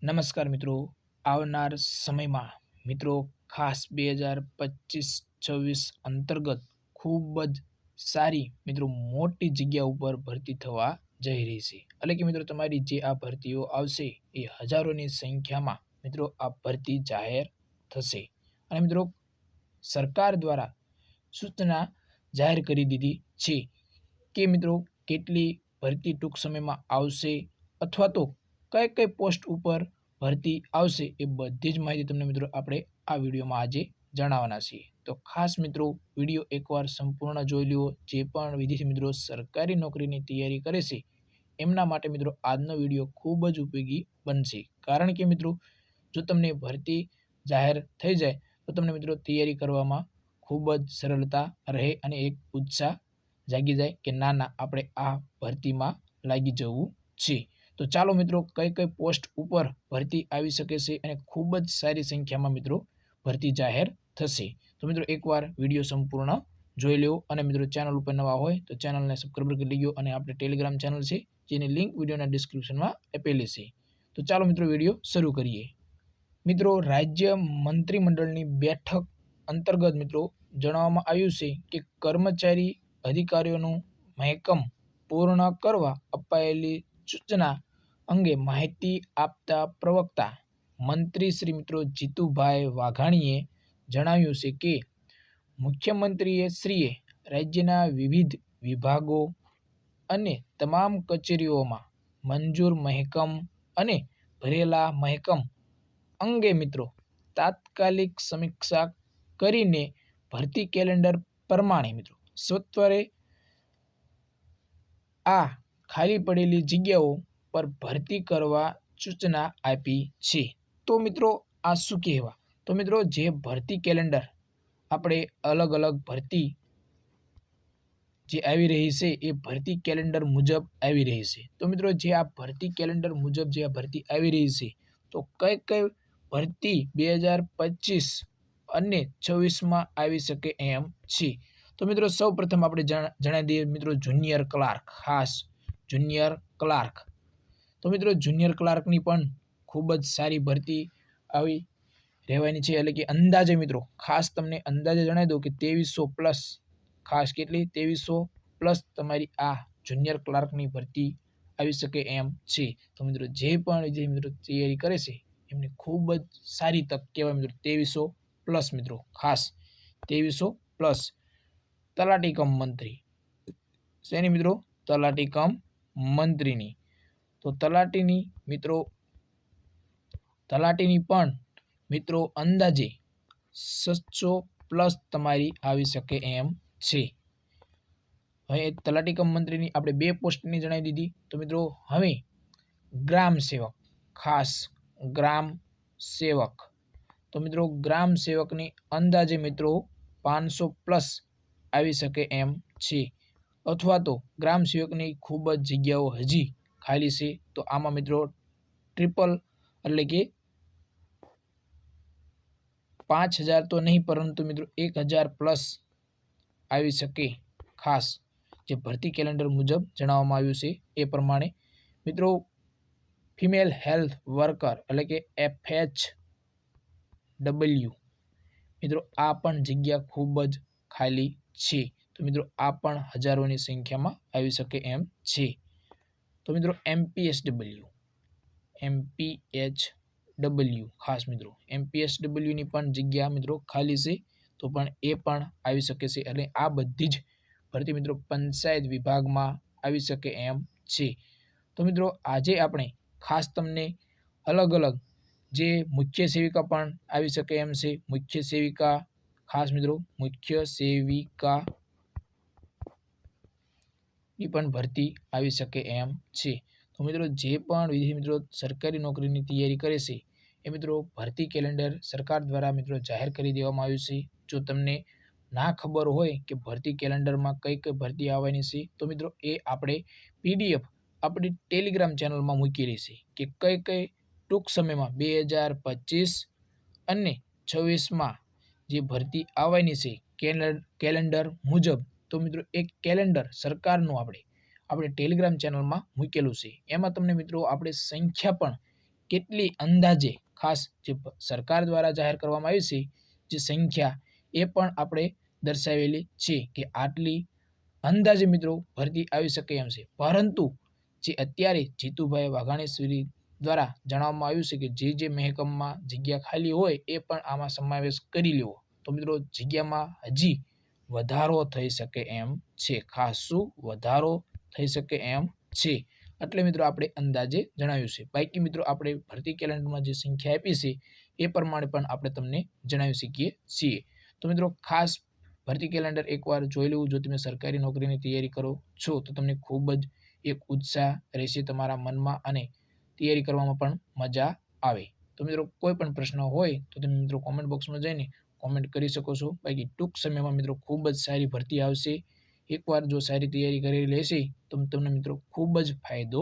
નમસ્કાર મિત્રો, આવનાર સમયમાં મિત્રો ખાસ 2025-26 અંતર્ગત ખૂબ જ સારી મિત્રો મોટી જગ્યા ઉપર ભરતી થવા જઈ રહી છે। એટલે કે મિત્રો તમારી જે આ ભરતીઓ આવશે એ હજારોની સંખ્યામાં મિત્રો આ ભરતી જાહેર થશે। અને મિત્રો સરકાર દ્વારા સૂચના જાહેર કરી દીધી છે કે મિત્રો કેટલી ભરતી ટૂંક સમયમાં આવશે અથવા તો કઈ કઈ પોસ્ટ ઉપર ભરતી આવશે એ બધી જ માહિતી તમને મિત્રો આપણે આ વિડીયોમાં આજે જણાવવાના છીએ। તો ખાસ મિત્રો વિડીયો એકવાર સંપૂર્ણ જોઈ લ્યો। જે પણ વિદ્યાર્થી મિત્રો સરકારી નોકરીની તૈયારી કરે છે એમના માટે મિત્રો આજનો વિડીયો ખૂબ જ ઉપયોગી બનશે। કારણ કે મિત્રો જો તમને ભરતી જાહેર થઈ જાય તો તમને મિત્રો તૈયારી કરવામાં ખૂબ જ સરળતા રહે અને એક ઉત્સાહ જાગી જાય કે ના આપણે આ ભરતીમાં લાગી જવું છે। તો ચાલો મિત્રો કઈ કઈ પોસ્ટ ઉપર ભરતી આવી શકે છે અને ખૂબ જ સારી સંખ્યામાં મિત્રો ભરતી જાહેર થશે। તો મિત્રો એકવાર વિડીયો સંપૂર્ણ જોઈ લો અને મિત્રો ચેનલ ઉપર નવા હોય તો ચેનલને સબસ્ક્રાઇબ કરી લેજો અને આપણે ટેલિગ્રામ ચેનલ છે જેની લિંક વિડીયોના ડિસ્ક્રિપ્શનમાં આપેલી છે। તો ચાલો મિત્રો વિડીયો શરૂ કરીએ। મિત્રો રાજ્ય મંત્રીમંડળની બેઠક અંતર્ગત મિત્રો જણાવવામાં આવ્યું છે કે કર્મચારી અધિકારીઓનું મહેકમ પૂર્ણ કરવા અપાયેલી સૂચના અંગે માહિતી આપતા પ્રવક્તા મંત્રી શ્રી મિત્રો જીતુભાઈ વાઘાણીએ જણાવ્યું છે કે મુખ્યમંત્રીએ શ્રીએ રાજ્યના વિવિધ વિભાગો અને તમામ કચેરીઓમાં મંજૂર મહેકમ અને ભરેલા મહેકમ અંગે મિત્રો તાત્કાલિક સમીક્ષા કરીને ભરતી કેલેન્ડર પ્રમાણે મિત્રો સત્વરે આ ખાલી પડેલી જગ્યાઓ પર ભરતી કરવા સૂચના આપી છે। તો મિત્રો આ શું કહેવા? તો મિત્રો જે ભરતી કેલેન્ડર આપણે અલગ અલગ ભરતી જે આવી રહી છે એ ભરતી કેલેન્ડર મુજબ આવી રહી છે। તો મિત્રો જે આ ભરતી કેલેન્ડર મુજબ જે આ ભરતી આવી રહી છે તો કઈ કઈ ભરતી 2025 અને 26માં આવી શકે એમ છે। તો મિત્રો સૌ પ્રથમ આપણે જણાવી દઈએ મિત્રો જુનિયર ક્લાર્ક, ખાસ જુનિયર ક્લાર્ક। તો મિત્રો જુનિયર ક્લાર્કની પણ ખૂબ જ સારી ભરતી આવી રહેવાની છે। એટલે કે અંદાજે મિત્રો ખાસ તમને અંદાજે જણાવી દઉં કે 2300+, ખાસ કેટલી 2300+ તમારી આ જુનિયર ક્લાર્કની ભરતી આવી શકે એમ છે। તો મિત્રો જે પણ જે મિત્રો તૈયારી કરે છે એમને ખૂબ જ સારી તક કહેવાય મિત્રો 2300+ મિત્રો, ખાસ 2300+। તલાટી કમ મંત્રી શેની મિત્રો? તલાટી કમ મંત્રીની। તો તલાટીની પણ મિત્રો અંદાજે 700+ તમારી આવી શકે એમ છે। હવે તલાટી કમ મંત્રીની આપણે 2 પોસ્ટની જણાવી દીધી। તો મિત્રો હવે ગ્રામ સેવક, ખાસ ગ્રામ સેવક। તો મિત્રો ગ્રામ સેવકની અંદાજે મિત્રો 500+ આવી શકે એમ છે। અથવા તો ગ્રામ સેવકની ખૂબ જ જગ્યાઓ હજી ખાલી છે તો આમાં મિત્રો ટ્રિપલ એટલે કે 5000 તો નહીં પરંતુ મિત્રો 1000+ આવી શકે। ખાસ જે ભરતી કેલેન્ડર મુજબ જણાવવામાં આવ્યું છે એ પ્રમાણે મિત્રો ફિમેલ હેલ્થ વર્કર એટલે કે FHW મિત્રો આ પણ જગ્યા ખૂબ જ ખાલી છે। તો મિત્રો આ પણ હજારોની સંખ્યામાં આવી શકે એમ છે। તો મિત્રો MPSW, ખાસ મિત્રો MPSWની પણ જગ્યા મિત્રો ખાલી છે તો પણ એ પણ આવી શકે છે। એટલે આ બધી જ ભરતી મિત્રો પંચાયત વિભાગમાં આવી શકે એમ છે। તો મિત્રો આજે આપણે ખાસ તમને અલગ અલગ જે મુખ્ય સેવિકા પણ આવી શકે એમ છે। મુખ્ય સેવિકા, ખાસ મિત્રો મુખ્ય સેવિકા ની પણ ભરતી આવી શકે એમ છે। તો મિત્રો જે પણ વિદ્યાર્થી મિત્રો સરકારી નોકરીની તૈયારી કરે છે એ મિત્રો ભરતી કેલેન્ડર સરકાર દ્વારા મિત્રો જાહેર કરી દેવામાં આવ્યું છે। જો તમને ના ખબર હોય કે ભરતી કેલેન્ડરમાં કઈ કઈ ભરતી આવવાની છે તો મિત્રો એ આપણે PDF આપણી ટેલિગ્રામ ચેનલમાં મૂકેલી છે કે કઈ કઈ ટૂંક સમયમાં 2025 અને 26માં જે ભરતી આવવાની છે કેલેન્ડર મુજબ। તો મિત્રો એક કેલેન્ડર સરકારનું આપણે ટેલિગ્રામ ચેનલમાં મૂકેલું છે। એમાં તમને મિત્રો આપણે સંખ્યા પણ કેટલી અંદાજે ખાસ જે સરકાર દ્વારા જાહેર કરવામાં આવી છે જે સંખ્યા એ પણ આપણે દર્શાવેલી છે કે આટલી અંદાજે મિત્રો ભરતી આવી શકે એમ છે. પરંતુ જે અત્યારે જીતુભાઈ વાઘાણી દ્વારા જણાવવામાં આવ્યું છે કે જે મહેકમમાં જગ્યા ખાલી હોય એ પણ આમાં સમાવેશ કરી લેવો. તો મિત્રો જગ્યામાં હજી વધારો થઈ શકે એમ છે. ખાસ શું વધારો થઈ શકે એમ છે. એટલે મિત્રો આપણે અંદાજે જણાવ્યું છે. બાકી મિત્રો આપણે ભરતી કેલેન્ડરમાં જે સંખ્યા આપી છે એ પ્રમાણે પણ આપણે તમને જણાવી શકીએ છીએ. તો મિત્રો ખાસ ભરતી કેલેન્ડર એકવાર જોઈ લેવું. જો તમે સરકારી નોકરીની તૈયારી કરો છો તો તમને ખૂબ જ એક ઉત્સાહ રહેશે તમારા મનમાં અને તૈયારી કરવામાં પણ મજા આવે. તો મિત્રો કોઈ પણ પ્રશ્ન હોય તો તમે મિત્રો કોમેન્ટ બોક્સમાં જઈને કોમેન્ટ કરી શકો છો. બાકી ટૂંક સમયમાં મિત્રો ખૂબ જ સારી ભરતી આવશે. એકવાર જો સારી તૈયારી કરી લેશે તો તમને મિત્રો ખૂબ જ ફાયદો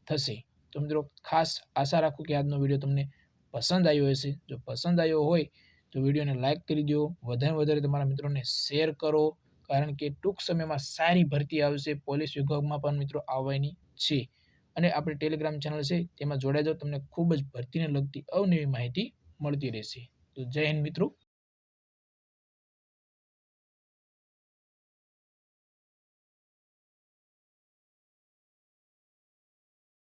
થશે. તો મિત્રો ખાસ આશા રાખું કે આજનો વિડીયો તમને પસંદ આવ્યો હશે. જો પસંદ આવ્યો હોય તો વિડીયોને લાઇક કરી દો, વધારે તમારા મિત્રોને શેર કરો, કારણ કે ટૂંક સમયમાં સારી ભરતી આવશે. પોલીસ વિભાગમાં પણ મિત્રો આવવાની છે. અને આપણી ટેલિગ્રામ ચેનલ છે તેમાં જોડાઈ જાઓ. તમને ખૂબ જ ભરતીને લગતી અવનવી માહિતી મળતી રહેશે. તો જય હિન્દ મિત્રો.